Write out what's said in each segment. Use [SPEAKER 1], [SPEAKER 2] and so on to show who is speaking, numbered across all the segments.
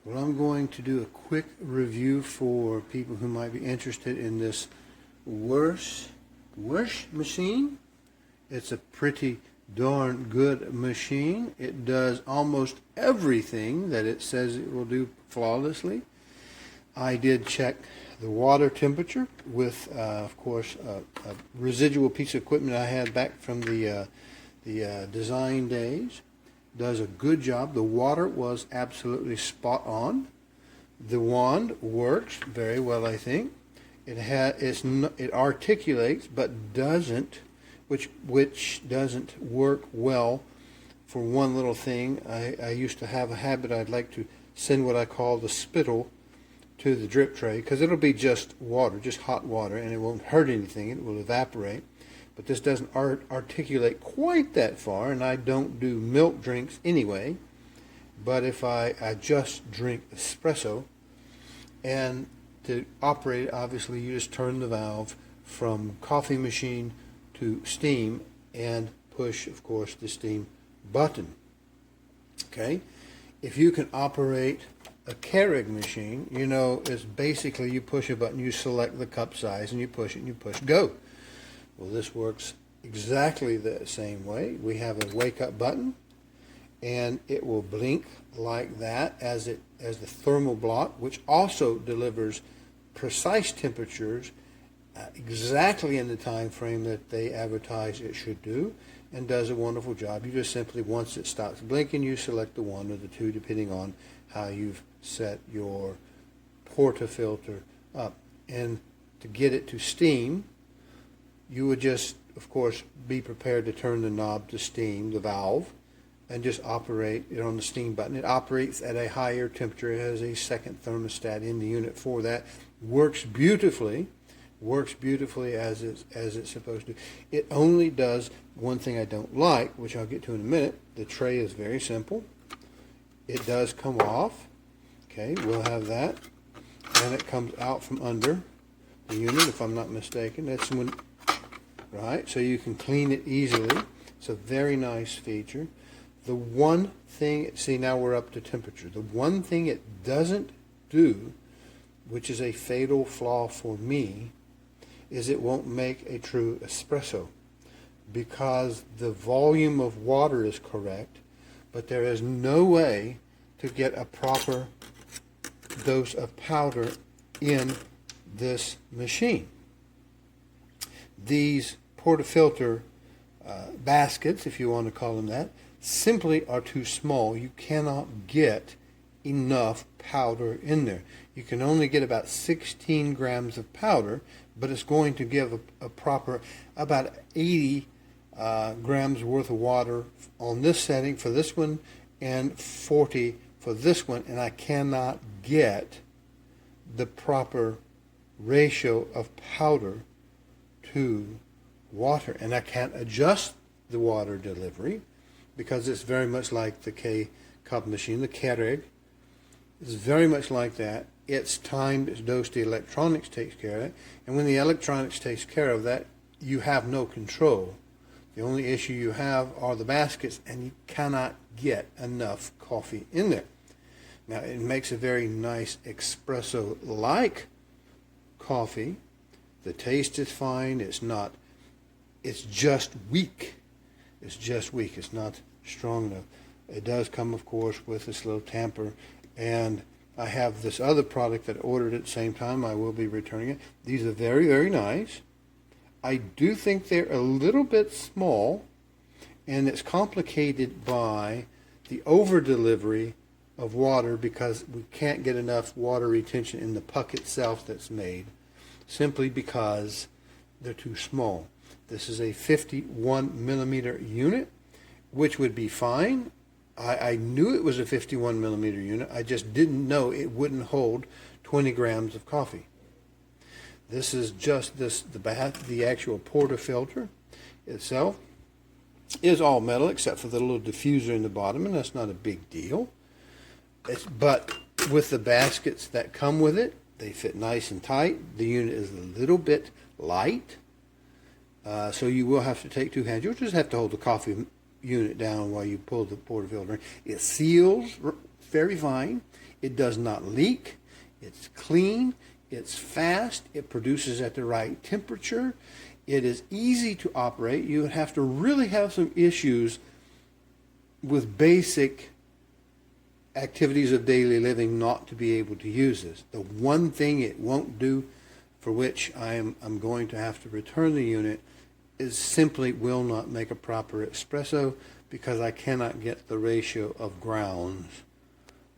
[SPEAKER 1] Well, I'm going to do a quick review for people who might be interested in this Wirsh machine. It's a pretty darn good machine. It does almost everything that it says it will do flawlessly. I did check the water temperature with, of course, a residual piece of equipment I had back from the design days. Does a good job. The water was absolutely spot on. The wand works very well, I think. It articulates, but doesn't, which doesn't work well for one little thing. I used to have a habit. I'd like to send what I call the spittle to the drip tray, because it'll be just water, just hot water, and it won't hurt anything. It will evaporate. But this doesn't articulate quite that far, and I don't do milk drinks anyway. But if I just drink espresso, and to operate, obviously you just turn the valve from coffee machine to steam and push, of course, the steam button. Okay? If you can operate a Keurig machine, you know, it's basically you push a button, you select the cup size, and you push it, and you push go. Well, this works exactly the same way. We have a wake up button, and it will blink like that as the thermal block, which also delivers precise temperatures exactly in the time frame that they advertise it should do, and does a wonderful job. You just simply, once it stops blinking, you select the one or the two, depending on how you've set your portafilter up. And to get it to steam, you would just, of course, be prepared to turn the knob to steam, the valve, and just operate it on the steam button. It operates at a higher temperature. It has a second thermostat in the unit for that. Works beautifully as it's supposed to. It only does one thing I don't like, which I'll get to in a minute. The tray is very simple. It does come off. Okay, we'll have that. And it comes out from under the unit, if I'm not mistaken. That's when, right, so you can clean it easily. It's a very nice feature. The one thing, see, now we're up to temperature. The one thing it doesn't do, which is a fatal flaw for me, is it won't make a true espresso, because the volume of water is correct, but there is no way to get a proper dose of powder in this machine. These portafilter baskets, if you want to call them that, simply are too small. You cannot get enough powder in there. You can only get about 16 grams of powder, but it's going to give a proper about 80 grams worth of water on this setting for this one, and 40 for this one, and I cannot get the proper ratio of powder to water, and I can't adjust the water delivery, because it's very much like the K-cup machine. The Keurig is very much like that. It's timed, it's dosed, the electronics takes care of it, and when the electronics takes care of that, you have no control. The only issue you have are the baskets, and you cannot get enough coffee in there. Now, it makes a very nice espresso-like coffee. The taste is fine. It's just weak. It's just weak. It's not strong enough. It does come, of course, with this little tamper, and I have this other product that I ordered at the same time. I will be returning it. These are very, very nice. I do think they're a little bit small, and it's complicated by the over-delivery of water, because we can't get enough water retention in the puck itself that's made, simply because they're too small. This is a 51 millimeter unit, which would be fine. I knew it was a 51 millimeter unit. I just didn't know it wouldn't hold 20 grams of coffee. This is just the actual portafilter itself is all metal except for the little diffuser in the bottom, and that's not a big deal. But with the baskets that come with it, they fit nice and tight. The unit is a little bit light, so you will have to take two hands. You'll just have to hold the coffee unit down while you pull the portafilter in. It seals very fine. It does not leak. It's clean. It's fast. It produces at the right temperature. It is easy to operate. You would have to really have some issues with basic activities of daily living not to be able to use this. The one thing it won't do, for which I'm going to have to return the unit, is simply will not make a proper espresso, because I cannot get the ratio of grounds,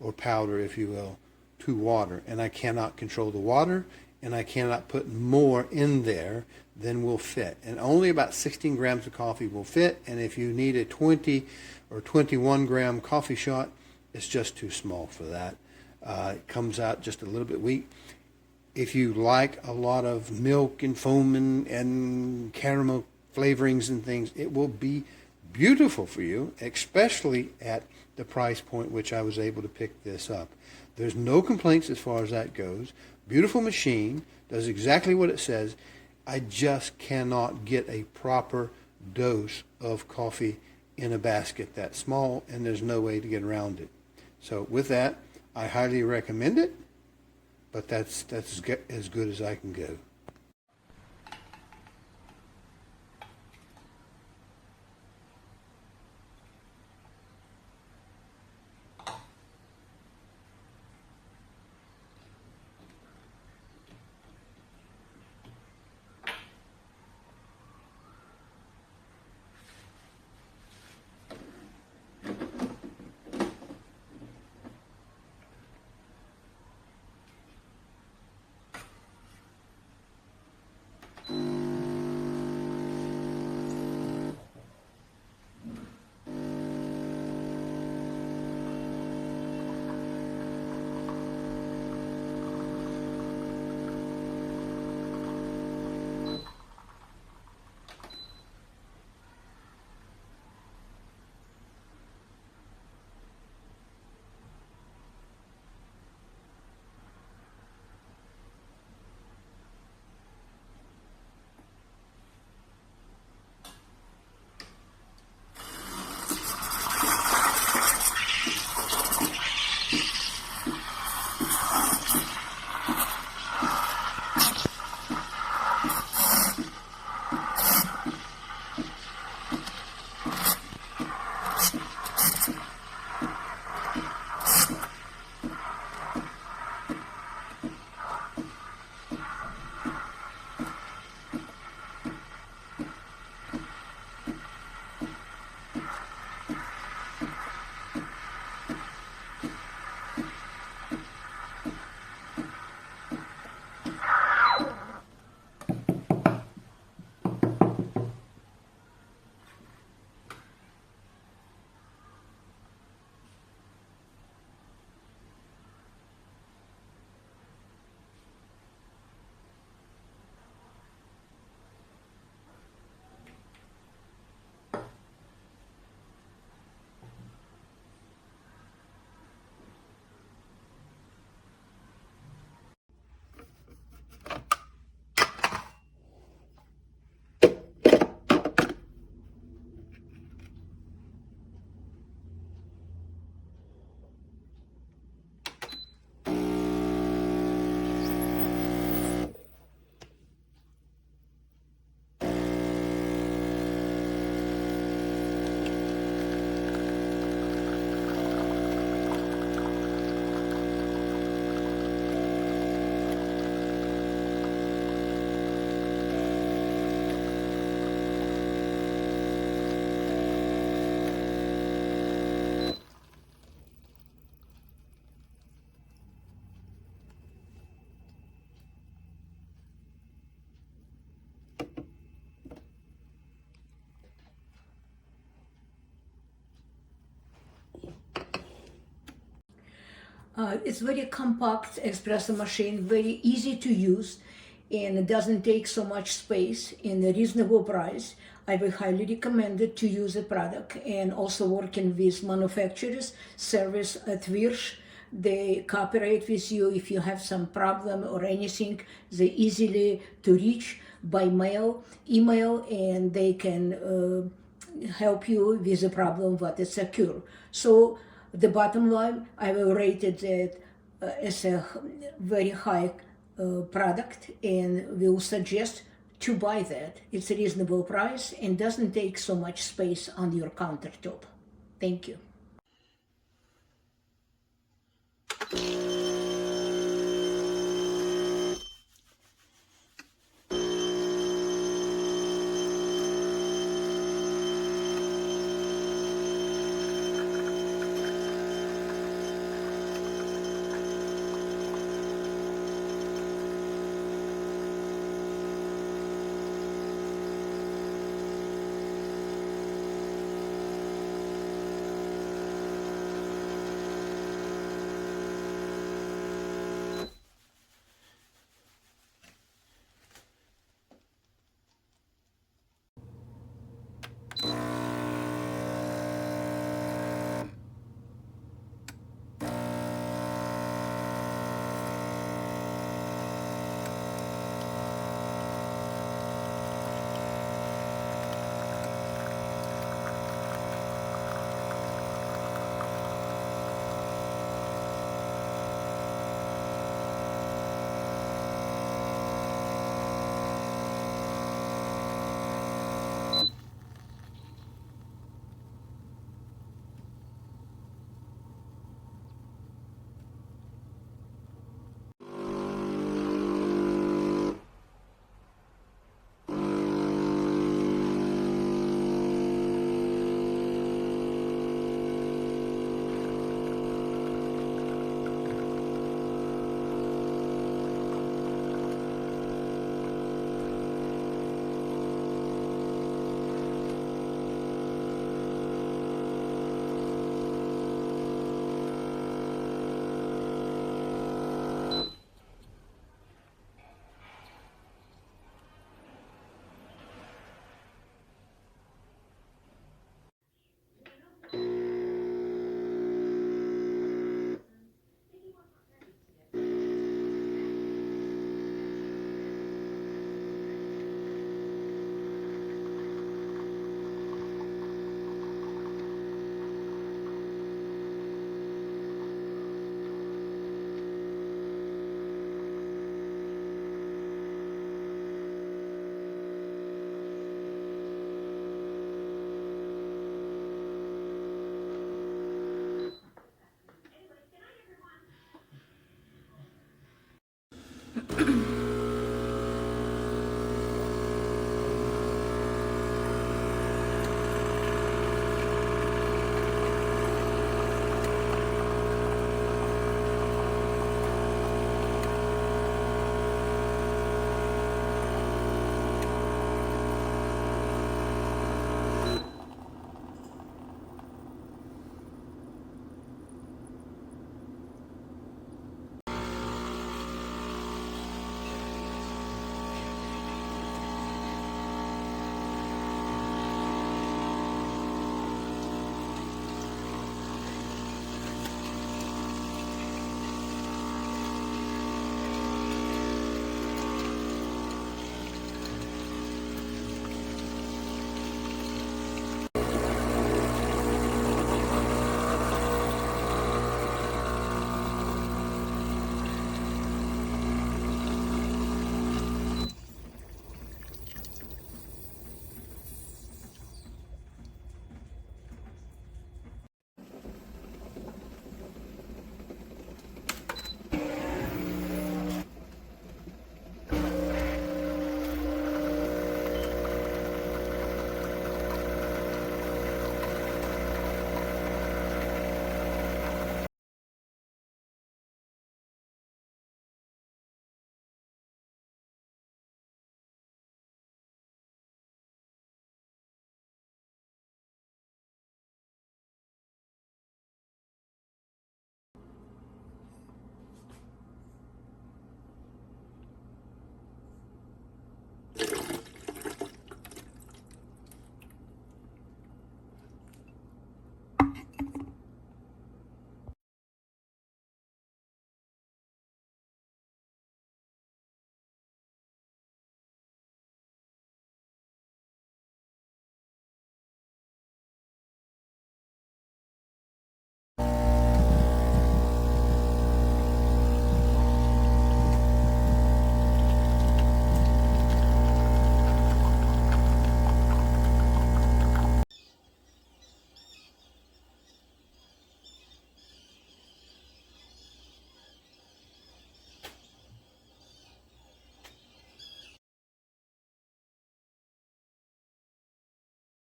[SPEAKER 1] or powder if you will, to water. And I cannot control the water, and I cannot put more in there than will fit. And only about 16 grams of coffee will fit, and if you need a 20 or 21 gram coffee shot, it's just too small for that. It comes out just a little bit weak. If you like a lot of milk and foam and caramel flavorings and things, it will be beautiful for you, especially at the price point which I was able to pick this up. There's no complaints as far as that goes. Beautiful machine, does exactly what it says. I just cannot get a proper dose of coffee in a basket that small, and there's no way to get around it. So with that, I highly recommend it, but that's as good as I can go.
[SPEAKER 2] It's very compact espresso machine, very easy to use, and it doesn't take so much space in a reasonable price. I will highly recommend it to use the product, and also working with manufacturers, service at Wirsh. They cooperate with you if you have some problem or anything. They're easily to reach by mail, email, and they can help you with the problem what is occur. So The bottom line, I will rate it as a very high product, and will suggest to buy that. It's a reasonable price and doesn't take so much space on your countertop. Thank you.